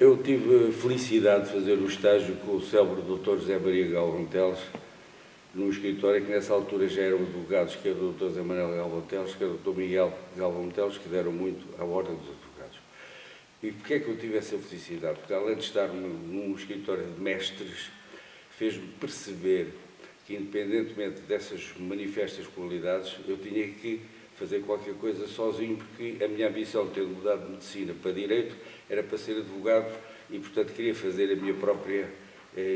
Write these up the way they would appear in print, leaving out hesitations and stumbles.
Eu tive a felicidade de fazer o estágio com o célebre Dr. José Maria Galvão Teles, num escritório que nessa altura já eram advogados, que era o Dr. José Manuel Galvão Teles, que era o Dr. Miguel Galvão Teles, que deram muito à Ordem dos Advogados. E porquê é que eu tive essa felicidade? Porque além de estar num escritório de mestres, fez-me perceber que, independentemente dessas manifestas qualidades, eu tinha que fazer qualquer coisa sozinho, porque a minha ambição de ter mudado de medicina para direito era para ser advogado e, portanto, queria fazer a minha própria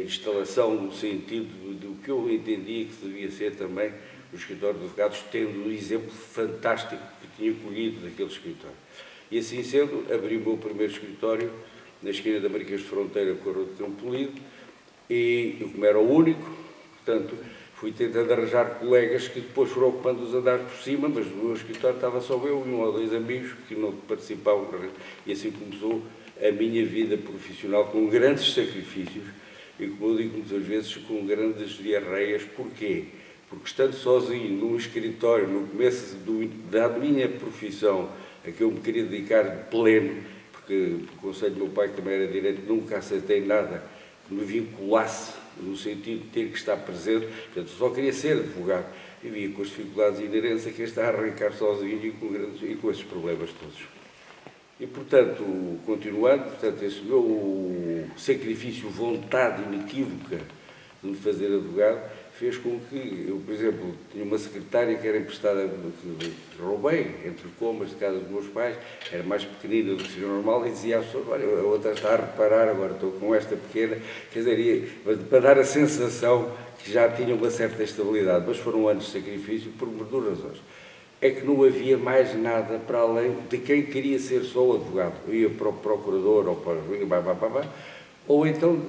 instalação no sentido do que eu entendia que devia ser também o escritório de advogados, tendo um exemplo fantástico que tinha colhido daquele escritório. E assim sendo, abri o meu primeiro escritório na esquina da Marquês de Fronteira com a Rua de Campolido, e eu, como era o único, portanto, fui tentando arranjar colegas que depois foram ocupando os andares por cima, mas no meu escritório estava só eu e um ou dois amigos que não participavam, e assim começou a minha vida profissional com grandes sacrifícios e, como eu digo muitas vezes, com grandes diarreias. Porquê? Porque estando sozinho num escritório, no começo da minha profissão, a que eu me queria dedicar de pleno, porque por conselho do meu pai, que também era direito, nunca aceitei nada que me vinculasse no sentido de ter que estar presente, portanto, só queria ser advogado. E via com as dificuldades inerentes a quem está a arrancar sozinho e com esses problemas todos. E, portanto, continuando, portanto, esse meu sacrifício, vontade inequívoca de me fazer advogado, fez com que eu, por exemplo, tinha uma secretária que era emprestada, que roubei, entre comas, de casa dos meus pais, era mais pequenina do que seria normal, e dizia à pessoa: olha, a outra está a reparar, agora estou com esta pequena, quer dizer, para dar a sensação que já tinha uma certa estabilidade, mas foram anos de sacrifício por duas razões. É que não havia mais nada para além de quem queria ser só o advogado. Eu ia para o procurador ou para o... ou então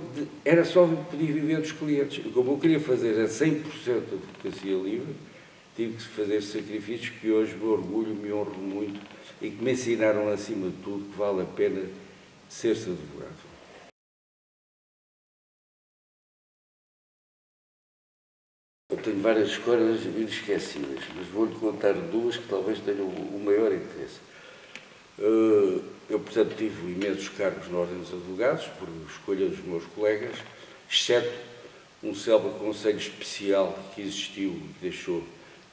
era só podia viver dos clientes. E como eu queria fazer a 100% de advocacia livre, tive que fazer sacrifícios que hoje me orgulho, me honro muito e que me ensinaram, acima de tudo, que vale a pena ser-se advogado. Eu tenho várias escolhas inesquecíveis, mas vou-lhe contar duas que talvez tenham o maior interesse. Eu, portanto, tive imensos cargos na Ordem dos Advogados, por escolha dos meus colegas, exceto um célebre conselho especial que existiu e que deixou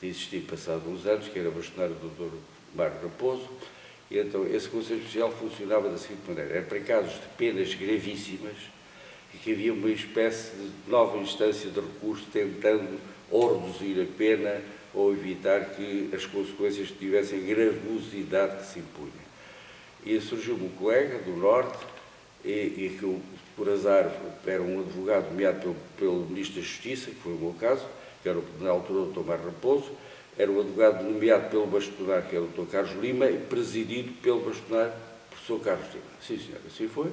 de existir passados uns anos, que era bastonário do Dr. Mário Raposo. E então esse conselho especial funcionava da seguinte maneira: era para casos de penas gravíssimas e que havia uma espécie de nova instância de recurso tentando ou reduzir a pena ou evitar que as consequências tivessem a gravosidade que se impunha. E surgiu-me um colega do Norte, e que eu, por azar, era um advogado nomeado pelo Ministro da Justiça, que foi o meu caso, que era na altura o Dr. Mário Raposo, era um advogado nomeado pelo bastonário, que era o Dr. Carlos Lima, e presidido pelo bastonário, professor Carlos Lima. Sim, senhor, assim foi.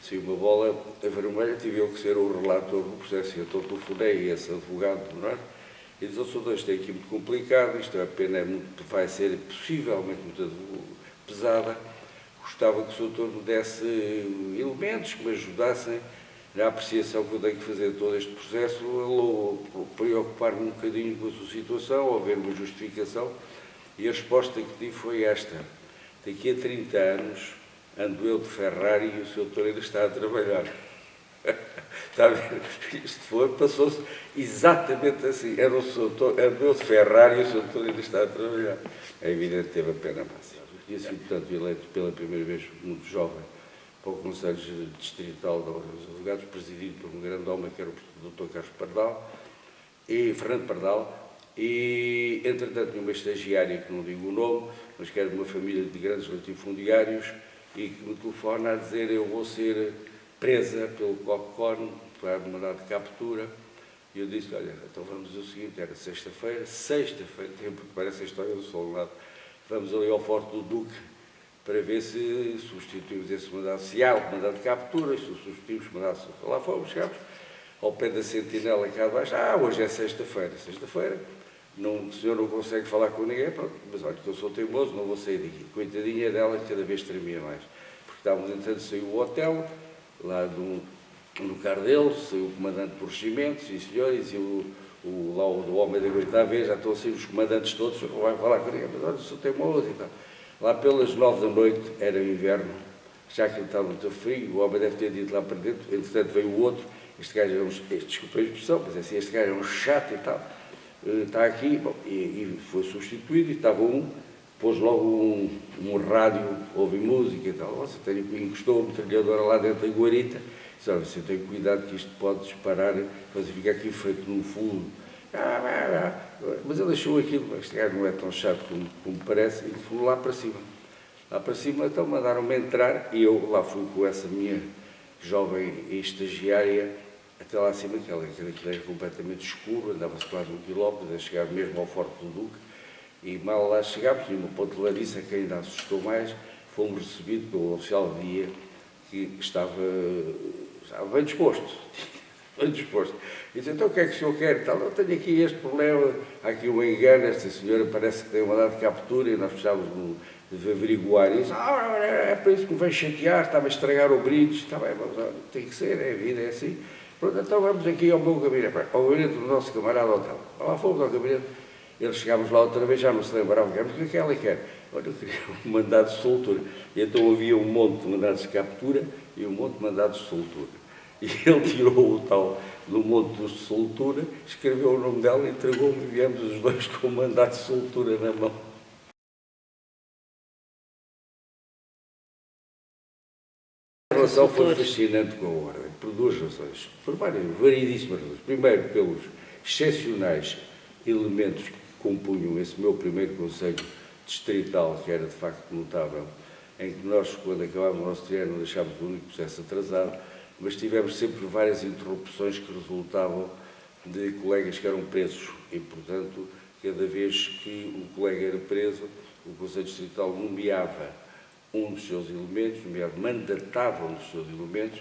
Se uma bola vermelha, tive eu que ser o relator do processo. Então telefonei a esse advogado do Norte e disse: "Sr. isto é aqui muito complicado, isto a pena vai ser possivelmente muito pesada. Gostava que o doutor me desse elementos que me ajudassem na apreciação que eu tenho que fazer de todo este processo, preocupar-me um bocadinho com a sua situação, haver uma justificação." E a resposta que tive foi esta: daqui a 30 anos ando eu de Ferrari e o Sr. doutor ainda está a trabalhar. Está a ver? Isto passou-se exatamente assim. Era o Sr. doutor, ando eu de Ferrari e o Sr. doutor ainda está a trabalhar. É evidente que teve a pena máxima. E assim, portanto, eleito pela primeira vez, muito jovem, para o Conselho Distrital da Ordem dos Advogados, presidido por um grande homem, que era o Dr. Carlos Pardal, e Fernando Pardal, e, entretanto, tinha uma estagiária, que não digo o nome, mas que era de uma família de grandes latifundiários, e que me telefona a dizer: eu vou ser presa pelo COPCON para mandar de captura. E eu disse: olha, então vamos o seguinte, era sexta-feira, tempo que parece a história do soldado, vamos ali ao Forte do Duque para ver se substituímos esse mandado, se há o mandado de captura, se o substituímos o mandado de... Lá fomos, chegámos ao pé da sentinela cá abaixo. Hoje é sexta-feira, o senhor não consegue falar com ninguém, pronto, mas olha, que eu sou teimoso, não vou sair daqui. Coitadinha dela, que cada vez tremia mais. Porque estávamos entrando, saiu o hotel, lá no carro dele, saiu o comandante por regimentos, sim senhores, e lá o homem da guarda, já estão a sair os comandantes todos, não vai falar com ninguém, mas olha, sou teimoso e tal. Lá pelas 9 da noite, era inverno, já que ele está muito frio, o homem deve ter dito lá para dentro, entretanto veio o outro, este gajo é desculpa a expressão, mas assim, este gajo é um chato e tal, está aqui, bom, e foi substituído, e estava pôs logo um rádio, ouve música e tal. Você encostou a metralhadora lá dentro da guarita, disse, olha, você tem cuidado que isto pode disparar, você fica aqui feito no fundo. Mas ele achou aquilo, este gajo não é tão chato como parece, e foi lá para cima. Lá para cima, então mandaram-me entrar, e eu lá fui com essa minha jovem estagiária, até lá acima, aquilo era completamente escuro, andava-se quase 1 quilómetro, a chegar mesmo ao Forte do Duque, e mal lá chegámos, e uma ponte de Larissa, que ainda assustou mais, fomos recebidos pelo oficial de dia, que estava bem disposto, bem disposto. E disse, então o que é que o senhor quer? Então, eu tenho aqui este problema, há aqui um engano, esta senhora parece que tem uma data de captura e nós precisávamos de averiguar isso. É para isso que me vem chatear, estava a estragar o bridge, está bem, mas tem que ser, é a vida, é assim. Pronto, então vamos aqui ao meu gabinete, ao gabinete do nosso camarada hotel. Lá fomos ao gabinete. Eles chegámos lá outra vez, já não se lembravam, mas o que é que ela quer? Olha, eu queria um mandado de soltura. E então havia um monte de mandados de captura e um monte de mandados de soltura. E ele tirou o tal do monte de soltura, escreveu o nome dela, entregou-me e viemos os dois com o mandado de soltura na mão. A relação foi fascinante com a Ordem, por duas razões, por variedíssimas razões. Primeiro, pelos excepcionais elementos que compunham esse meu primeiro conselho distrital, que era de facto notável, em que nós, quando acabámos o nosso triênio, deixámos o único processo atrasado, mas tivemos sempre várias interrupções que resultavam de colegas que eram presos e, portanto, cada vez que um colega era preso, o Conselho Distrital nomeava um dos seus elementos, mandatava um dos seus elementos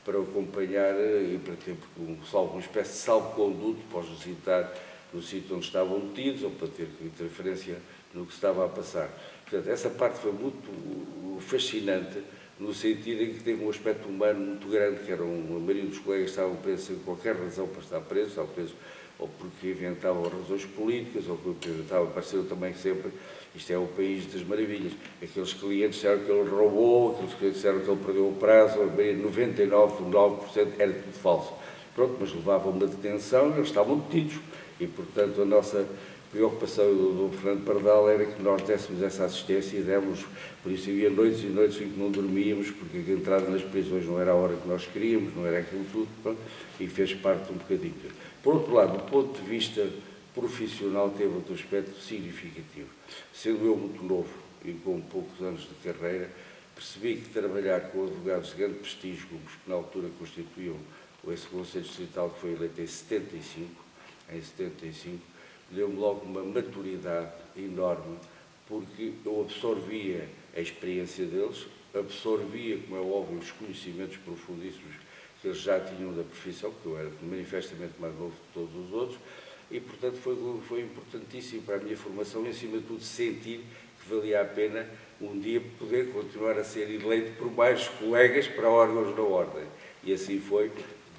para acompanhar e para ter uma espécie de salvo-conduto para os visitar no sítio onde estavam metidos ou para ter interferência no que estava a passar. Portanto, essa parte foi muito fascinante, no sentido em que teve um aspecto humano muito grande, que era a maioria dos colegas estavam presos sem qualquer razão para estar presos, estavam presos ou porque inventavam razões políticas, ou porque inventavam, apareceram também sempre, isto é o país das maravilhas, aqueles clientes disseram que ele roubou, aqueles clientes disseram que ele perdeu o prazo, 99,9% era tudo falso. Pronto, mas levavam uma detenção e eles estavam detidos. E, portanto, a nossa preocupação do Fernando Pardal era que nós dessemos essa assistência e demos, por isso havia noites e noites em que não dormíamos, porque a entrada nas prisões não era a hora que nós queríamos, não era aquilo tudo, pronto, e fez parte um bocadinho. Por outro lado, do ponto de vista profissional, teve outro aspecto significativo. Sendo eu muito novo e com poucos anos de carreira, percebi que trabalhar com advogados de grande prestígio, como os que na altura constituíam esse Conselho Distrital, que foi eleito em 75, deu-me logo uma maturidade enorme, porque eu absorvia a experiência deles, absorvia, como é óbvio, os conhecimentos profundíssimos que eles já tinham da profissão, que eu era manifestamente mais novo que todos os outros, e, portanto, foi importantíssimo para a minha formação e, acima de tudo, sentir que valia a pena um dia poder continuar a ser eleito por mais colegas para órgãos da Ordem. E assim foi,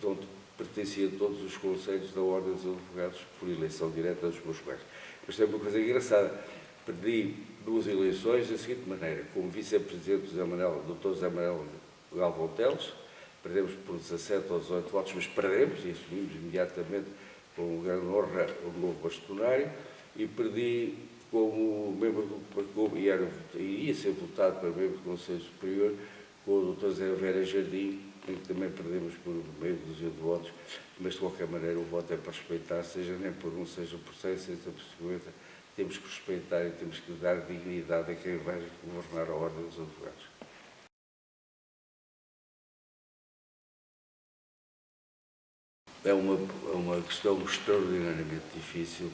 onde pertencia a todos os conselhos da Ordem dos Advogados por eleição direta dos meus colegas. Mas tem uma coisa engraçada, perdi 2 eleições da seguinte maneira, como vice-presidente do Dr. José Manuel Galvão Teles, perdemos por 17 ou 18 votos, mas perdemos e assumimos imediatamente com grande honra o novo bastonário, e perdi como membro do iria ser votado para membro do Conselho Superior com o Dr. Zé Vera Jardim, em que também perdemos por meio dúzia de votos, mas de qualquer maneira o voto é para respeitar, seja nem por 1, seja por 100, seja por 50, temos que respeitar e temos que dar dignidade a quem vai governar a Ordem dos Advogados. É uma questão extraordinariamente difícil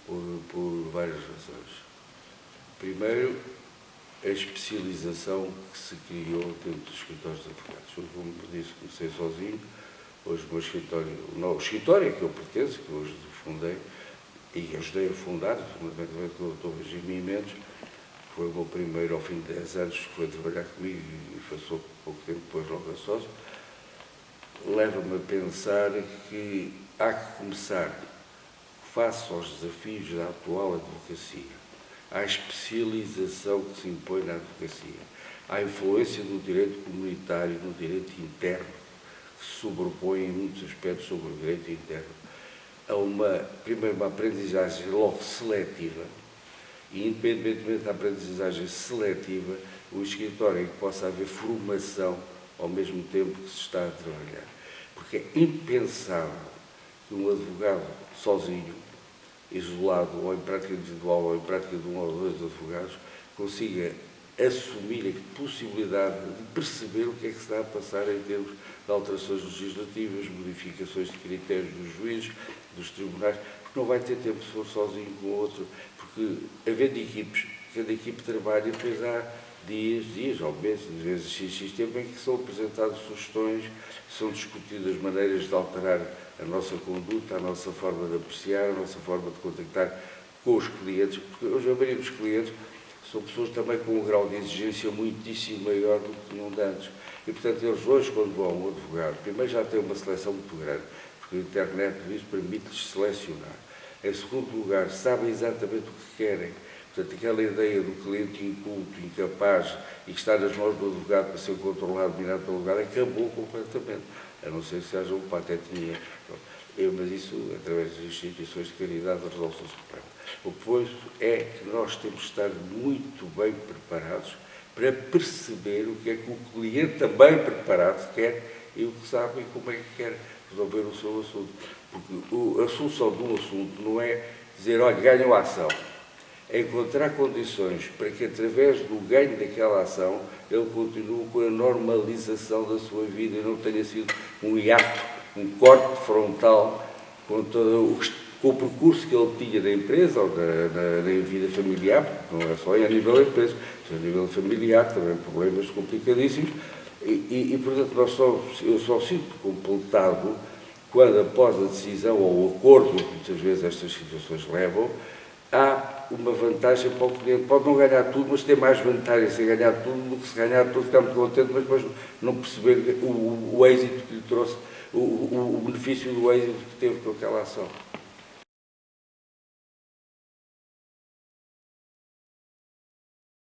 por várias razões. Primeiro, a especialização que se criou dentro dos escritórios de advogados. Eu, como disse, comecei sozinho, hoje o meu escritório, o escritório a que eu pertenço, que hoje fundei, e ajudei a fundar, fundamentalmente com o Dr. Regime Mendes, foi o meu primeiro, ao fim de 10 anos, que foi trabalhar comigo e passou pouco tempo depois logo a sócio, leva-me a pensar que há que começar, face aos desafios da atual advocacia, à especialização que se impõe na advocacia, à influência do direito comunitário no direito interno, que se sobrepõe em muitos aspectos sobre o direito interno, a primeiro, uma aprendizagem logo seletiva, e independentemente da aprendizagem seletiva, o escritório em que possa haver formação ao mesmo tempo que se está a trabalhar. Porque é impensável que um advogado sozinho, isolado, ou em prática individual, ou em prática de um ou dois advogados, consiga assumir a possibilidade de perceber o que é que se está a passar em termos de alterações legislativas, modificações de critérios dos juízes, dos tribunais, porque não vai ter tempo se for sozinho com o outro, porque havendo equipes, cada equipe trabalha e depois há dias ou meses, às vezes x tempo, em que são apresentadas sugestões, são discutidas maneiras de alterar a nossa conduta, a nossa forma de apreciar, a nossa forma de contactar com os clientes, porque hoje a maioria dos clientes são pessoas também com um grau de exigência muitíssimo maior do que tinham de antes. E, portanto, eles hoje, quando vão a um advogado, primeiro já têm uma seleção muito grande, porque a internet isso permite-lhes selecionar. Em segundo lugar, sabem exatamente o que querem. Portanto, aquela ideia do cliente inculto, incapaz e que está nas mãos do advogado para ser controlado, dominado pelo advogado, acabou completamente. A não ser que haja um patetinha. Mas isso, através das instituições de caridade, resolve-se o problema. O que pois é que nós temos de estar muito bem preparados para perceber o que é que o cliente também preparado quer e o que sabe e como é que quer resolver o seu assunto. Porque a solução de um assunto não é dizer, olha, ganham a ação. É encontrar condições para que, através do ganho daquela ação, ele continue com a normalização da sua vida e não tenha sido um hiato, um corte frontal com o percurso que ele tinha da empresa ou da vida familiar, porque não é só a nível da empresa, mas a nível familiar, também problemas complicadíssimos, portanto, eu só sinto completado quando, após a decisão ou o acordo que muitas vezes estas situações levam, há uma vantagem para o cliente. Pode não ganhar tudo, mas tem mais vantagem se ganhar tudo do que se ganhar tudo, ficar muito contente, mas depois não perceber o êxito que lhe trouxe, o benefício do êxito que teve com aquela ação.